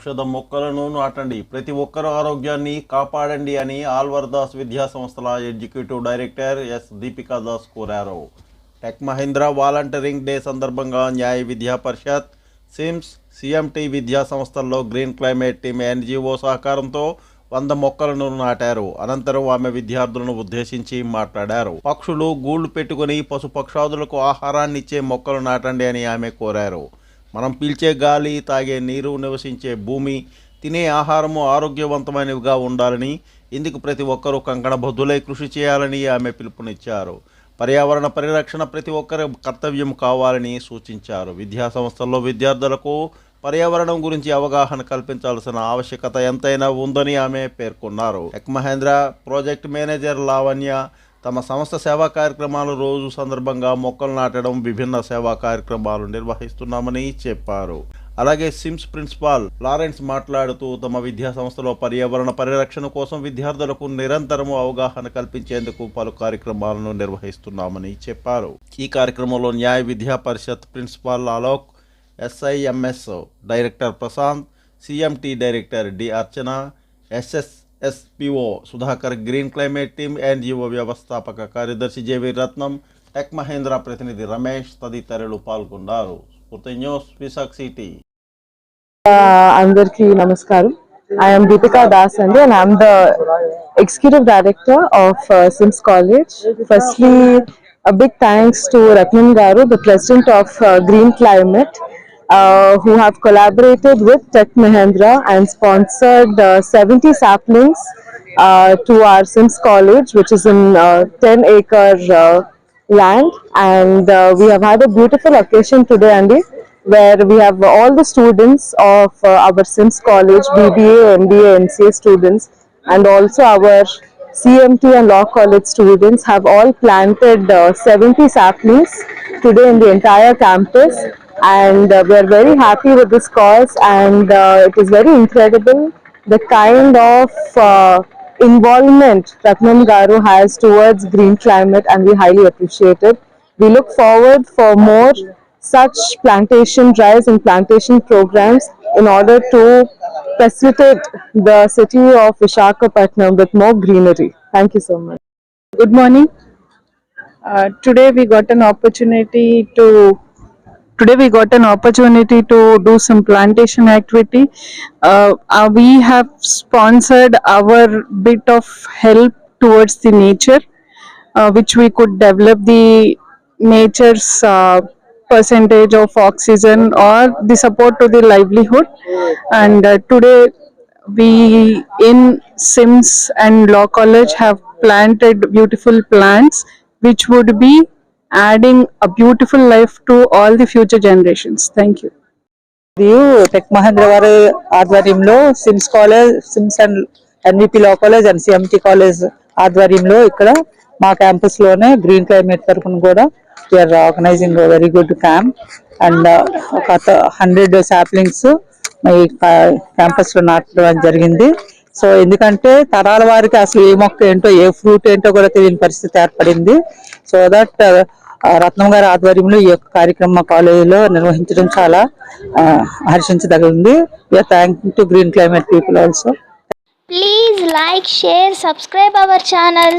ఔషధ మొక్కలను నాటండి, ప్రతి ఒక్కరు ఆరోగ్యాన్ని కాపాడండి అని ఆల్వర్దాస్ విద్యా సంస్థల executive director S Deepika Das కోరారు. టెక్ మహీంద్రా వాలంటీరింగ్ డే సందర్భంగా న్యాయ విద్యా పరిషత్, సిమ్స్, సిఎంటి విద్యా సంస్థల్లో గ్రీన్ క్లైమేట్ టీమ్ ఎన్జిఓ సహకారంతో 100 మొక్కలను నాటారు. అనంతరం ఆమె విద్యార్థులను ఉద్దేశించి మాట్లాడారు. పక్షులు గూళ్లు పెట్టుకుని పశుపక్షాదులకు ఆహారాన్ని ఇచ్చే మొక్కలు నాటండి అని ఆమె కోరారు. మనం పీల్చే గాలి, తాగే నీరు, నివసించే భూమి, తినే ఆహారము ఆరోగ్యవంతమైనవిగా ఉండాలని, ఇందుకు ప్రతి ఒక్కరూ కంకణబద్ధులై కృషి చేయాలని ఆమె పిలుపునిచ్చారు. పర్యావరణ పరిరక్షణ ప్రతి ఒక్కరి కర్తవ్యం కావాలని సూచించారు. విద్యా సంస్థల్లో విద్యార్థులకు పర్యావరణం గురించి అవగాహన కల్పించాల్సిన ఆవశ్యకత ఎంతైనా ఉందని ఆమె పేర్కొన్నారు. Tech Mahindra project manager Lavanya తమ సంస్థ సేవా కార్యక్రమాలు రోజు సందర్భంగా మొక్కలు నాటడం, విభిన్న సేవా కార్యక్రమాలు నిర్వహిస్తున్నామని చెప్పారు. అలాగే సిమ్స్ ప్రిన్సిపాల్ లారెన్స్ మాట్లాడుతూ తమ విద్యా సంస్థలో పర్యావరణ పరిరక్షణ కోసం విద్యార్థులకు నిరంతరము అవగాహన కల్పించేందుకు పలు కార్యక్రమాలను నిర్వహిస్తున్నామని చెప్పారు. ఈ కార్యక్రమంలో Nyaya Vidya Parishad principal Alok, SIMS director Prashant, CMT director D Archana, SSSPO Sudhakar, green climate team NGO వ్యవస్థాపక కార్యదర్శి జేవి రత్నం, టెక్ మహీంద్రా ప్రతినిధి రమేష్ తదితరులు పాల్గొన్నారు. స్ఫూర్తి న్యూస్, విశాఖ సిటీ. అందరికీ నమస్కారం. I am Deepika Das and I am the Executive Director of Sims College. Firstly, a big thanks to Ratnam Garu, the President of Green Climate, who have collaborated with Tech Mahindra and sponsored 70 saplings to our Sims College, which is in 10-acre land, and we have had a beautiful occasion today, Andy, where we have all the students of our Sims College, BBA, MBA, NCA students, and also our CMT and Law College students have all planted 70 saplings today in the entire campus, and we are very happy with this cause, and it is very incredible the kind of involvement Ratnam Garu has towards green climate, and we highly appreciate it. We look forward for more such plantation drives and plantation programs in order to facilitate the city of Visakhapatnam with more greenery. Thank you so much. Good morning. Today we got an opportunity to do some plantation activity. We have sponsored our bit of help towards the nature, which we could develop the nature's percentage of oxygen or the support to the livelihood. And today we in Sims and Law College have planted beautiful plants which would be adding a beautiful life to all the future generations. Thank you. Tech Mahindra వారి ఆధ్వర్యంలో SIMS college, SIMS and NVP law college and CMT college ఆధ్వర్యంలో ఇక్కడ మా campus లోనే green climate తరఫున కూడా we are organising very good camp, and ఒక 100 saplings ఈ క్యాంపస్ లో నాటడం జరిగింది. సో ఎందుకంటే తరాల వారికి అసలు ఏ మొక్క ఏంటో, ఏ ఫ్రూట్ ఏంటో కూడా తెలియని పరిస్థితి ఏర్పడింది. సో దట్ రత్నం గారి ఆధ్వర్యంలో ఈ యొక్క కార్యక్రమం మా కాలేజీలో నిర్వహించడం చాలా హర్షించదగింది. We're thanking to green climate people also. Please like, share, subscribe our channel.